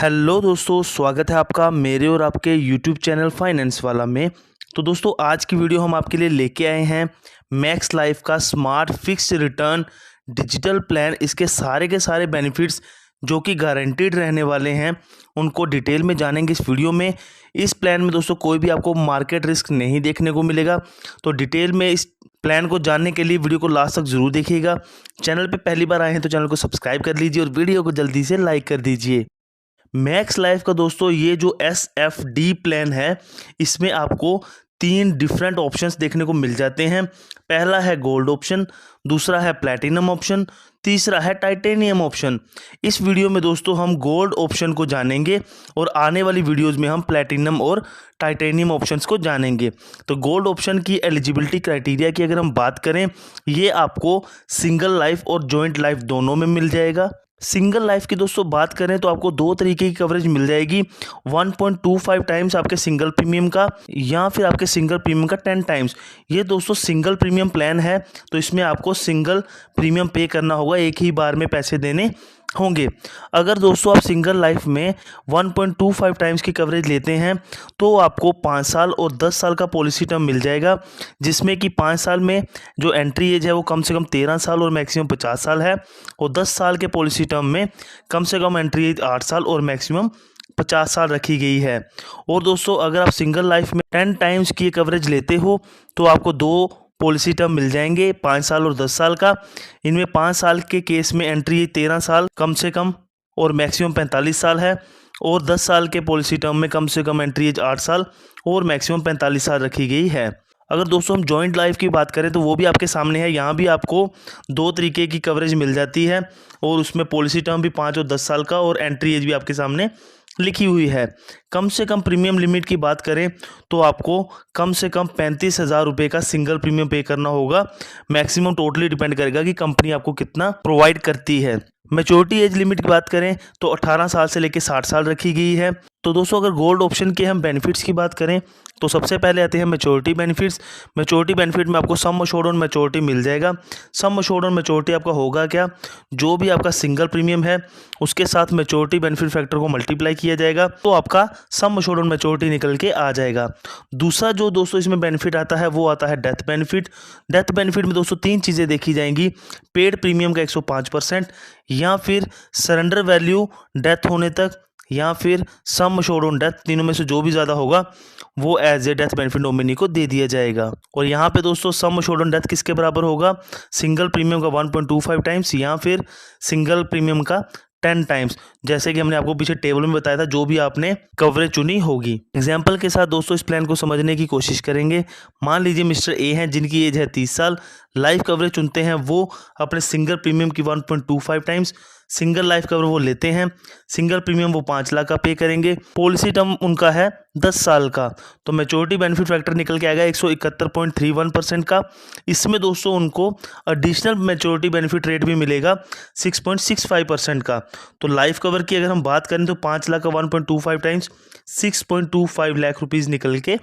Hello दोस्तों, स्वागत है आपका मेरे और आपके यूट्यूब चैनल फाइनेंस वाला में। तो दोस्तों, आज की वीडियो हम आपके लिए लेके आए हैं मैक्स लाइफ का smart fix return digital plan. इसके सारे के सारे बेनिफिट्स जो कि गारंटीड रहने वाले हैं, उनको डिटेल में जानेंगे इस वीडियो में। इस प्लान में दोस्तों कोई भी आपको मार्केट रिस्क नहीं देखने को मिलेगा। तो डिटेल में इस प्लान को जानने के लिए वीडियो को लास्ट तक जरूर देखिएगा। चैनल पे पहली बार आए हैं तो चैनल को सब्सक्राइब कर लीजिए और वीडियो को जल्दी से लाइक कर दीजिए। मैक्स लाइफ का दोस्तों ये जो SFD प्लान है, इसमें आपको 3 डिफरेंट ऑप्शंस देखने को मिल जाते हैं। पहला है गोल्ड ऑप्शन, दूसरा है प्लैटिनम ऑप्शन, तीसरा है टाइटेनियम ऑप्शन। इस वीडियो में दोस्तों हम गोल्ड ऑप्शन को जानेंगे और आने वाली वीडियोस में हम प्लैटिनम और टाइटेनियम ऑप्शंस को जानेंगे। तो गोल्ड ऑप्शन की एलिजिबिलिटी क्राइटेरिया की अगर हम बात करें, ये आपको सिंगल लाइफ और जॉइंट लाइफ दोनों में मिल जाएगा। सिंगल लाइफ की दोस्तों बात करें तो आपको 2 तरीके की कवरेज मिल जाएगी। 1.25 टाइम्स आपके सिंगल प्रीमियम का, या फिर आपके सिंगल प्रीमियम का 10 टाइम्स। ये दोस्तों सिंगल प्रीमियम प्लान है, तो इसमें आपको सिंगल प्रीमियम पे करना होगा, एक ही बार में पैसे देने होंगे। अगर दोस्तों आप सिंगल लाइफ में 1.25 टाइम्स की कवरेज लेते हैं तो आपको 5 साल और 10 साल का पॉलिसी टर्म मिल जाएगा, जिसमें कि 5 साल में जो एंट्री एज है वो कम से कम 13 साल और मैक्सिमम 50 साल है, और 10 साल के पॉलिसी टर्म में कम से कम एंट्री एज 8 साल और मैक्सिमम 50 साल रखी गई है। और दोस्तों अगर आप सिंगल लाइफ में 10 टाइम्स की कवरेज लेते हो तो आपको 2 पॉलिसी टर्म मिल जाएंगे, 5 साल और 10 साल का। इनमें 5 साल के केस में एंट्री 13 साल कम से कम और मैक्सिमम 45 साल है, और 10 साल के पॉलिसी टर्म में कम से कम एंट्री एज 8 साल और मैक्सिमम 45 साल रखी गई है। अगर दोस्तों हम जॉइंट लाइफ की बात करें तो वो भी आपके सामने है। यहाँ भी आपको 2 तरीके की कवरेज मिल जाती है, और उसमें पॉलिसी टर्म भी 5 और 10 साल का, और एंट्री एज भी आपके सामने लिखी हुई है। कम से कम प्रीमियम लिमिट की बात करें तो आपको कम से कम 35,000 रुपये का सिंगल प्रीमियम पे करना होगा। मैक्सिमम टोटली डिपेंड करेगा कि कंपनी आपको कितना प्रोवाइड करती है। मैच्योरिटी एज लिमिट की बात करें तो 18 साल से लेकर 60 साल रखी गई है। तो दोस्तों अगर गोल्ड ऑप्शन के हम बेनिफिट्स की बात करें तो सबसे पहले आते हैं मैच्योरिटी बेनिफिट्स। मैच्योरिटी बेनिफिट में आपको सम अश्योर्ड ऑन मैच्योरिटी मिल जाएगा। सम अश्योर्ड ऑन मैच्योरिटी आपका होगा क्या, जो भी आपका सिंगल प्रीमियम है उसके साथ मैच्योरिटी बेनिफिट फैक्टर को मल्टीप्लाई किया जाएगा, तो आपका सम अश्योर्ड ऑन मैच्योरिटी निकल के आ जाएगा। दूसरा जो दोस्तों इसमें बेनिफिट आता है वो आता है डेथ बेनिफिट। डेथ बेनिफिट में दोस्तों 3 चीज़ें देखी जाएंगी: पेड प्रीमियम का 105%, या फिर सरेंडर वैल्यू डेथ होने तक, या फिर सम अश्योर्ड ऑन डेथ। तीनों में से जो भी ज़्यादा होगा वो as a death benefit nominee को दे दिया जाएगा। और यहाँ पे दोस्तों सम अश्योर्ड ऑन डेथ किसके बराबर होगा? सिंगल प्रीमियम का 1.25 टाइम्स, या फिर सिंगल प्रीमियम का 10 टाइम्स, जैसे कि हमने आपको पीछे टेबल में बताया था, जो भी आपने कवरेज चुनी होगी। एग्जाम्पल के साथ दोस्तों इस प्लान को समझने की कोशिश करेंगे। मान लीजिए मिस्टर ए हैं जिनकी एज है 30 साल, लाइफ कवरेज चुनते हैं वो अपने सिंगल प्रीमियम की 1.25 टाइम्स सिंगल लाइफ कवर वो लेते हैं। सिंगल प्रीमियम वो 5 लाख का पे करेंगे। पॉलिसी टर्म उनका है 10 साल का, तो मैच्योरिटी बेनिफिट फैक्टर निकल के आएगा 171.31% का। इसमें दोस्तों उनको एडिशनल मैच्योरिटी बेनिफिट रेट भी मिलेगा 6.65% का। तो लाइफ कवर की अगर हम बात करें तो 5 लाख का 1.25 टाइम्स 6.25 लाख रुपीज़ निकल के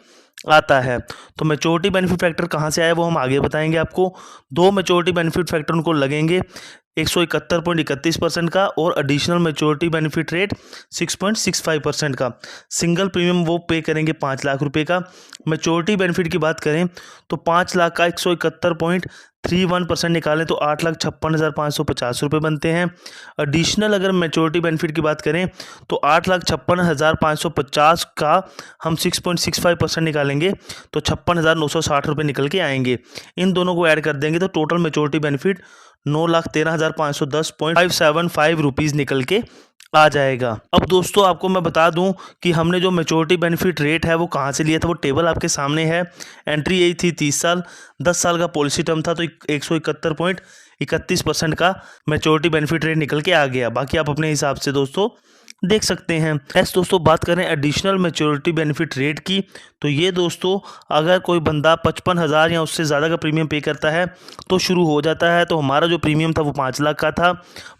आता है। तो मैच्योरिटी बेनिफिट फैक्टर कहाँ से आया वो हम आगे बताएंगे आपको। 2 मैच्योरिटी बेनिफिट फैक्टर उनको लगेंगे, 171.31% का और एडिशनल मैच्योरिटी बेनिफिट रेट 6.65% का। सिंगल प्रीमियम वो पे करेंगे 5 लाख रुपए का। मैच्योरिटी बेनिफिट की बात करें तो 5 लाख का 171.31% निकालें तो 8,56,550 रुपये बनते हैं। एडिशनल अगर मैच्योरिटी बेनिफिट की बात करें तो 8,56,550 का हम 6.65% निकालेंगे तो 56,960 रुपये निकल के आएंगे। इन दोनों को ऐड कर देंगे तो टोटल मैच्योरिटी बेनिफिट 9,13,510.575 रुपीज़ निकल के आ जाएगा। अब दोस्तों आपको मैं बता दूं कि हमने जो मैच्योरिटी बेनिफिट रेट है वो कहाँ से लिया था। वो टेबल आपके सामने है। एंट्री एज थी 30 साल, 10 साल का पॉलिसी टर्म था, तो 171.31% का मैच्योरिटी बेनिफिट रेट निकल के आ गया। बाकी आप अपने हिसाब से दोस्तों देख सकते हैं। नेक्स्ट दोस्तों बात करें एडिशनल मैच्योरिटी बेनिफिट रेट की, तो ये दोस्तों अगर कोई बंदा 55,000 या उससे ज़्यादा का प्रीमियम पे करता है तो शुरू हो जाता है। तो हमारा जो प्रीमियम था वो 5 लाख का था,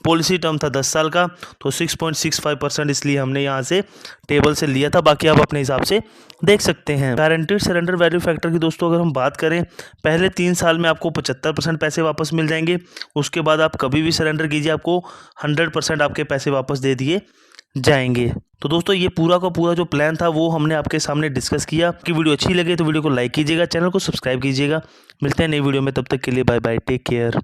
पॉलिसी टर्म था 10 साल का, तो 6.65% इसलिए हमने यहाँ से टेबल से लिया था। बाकी आप अपने हिसाब से देख सकते हैं। गारंटीड सरेंडर वैल्यू फैक्टर की दोस्तों अगर हम बात करें, पहले 3 साल में आपको 75% पैसे वापस मिल जाएंगे। उसके बाद आप कभी भी सरेंडर कीजिए आपको 100% आपके पैसे वापस दे दिए जाएंगे। तो दोस्तों ये पूरा का पूरा जो प्लान था वो हमने आपके सामने डिस्कस किया। कि वीडियो अच्छी लगे तो वीडियो को लाइक कीजिएगा, चैनल को सब्सक्राइब कीजिएगा। मिलते हैं नई वीडियो में, तब तक के लिए बाय बाय, टेक केयर।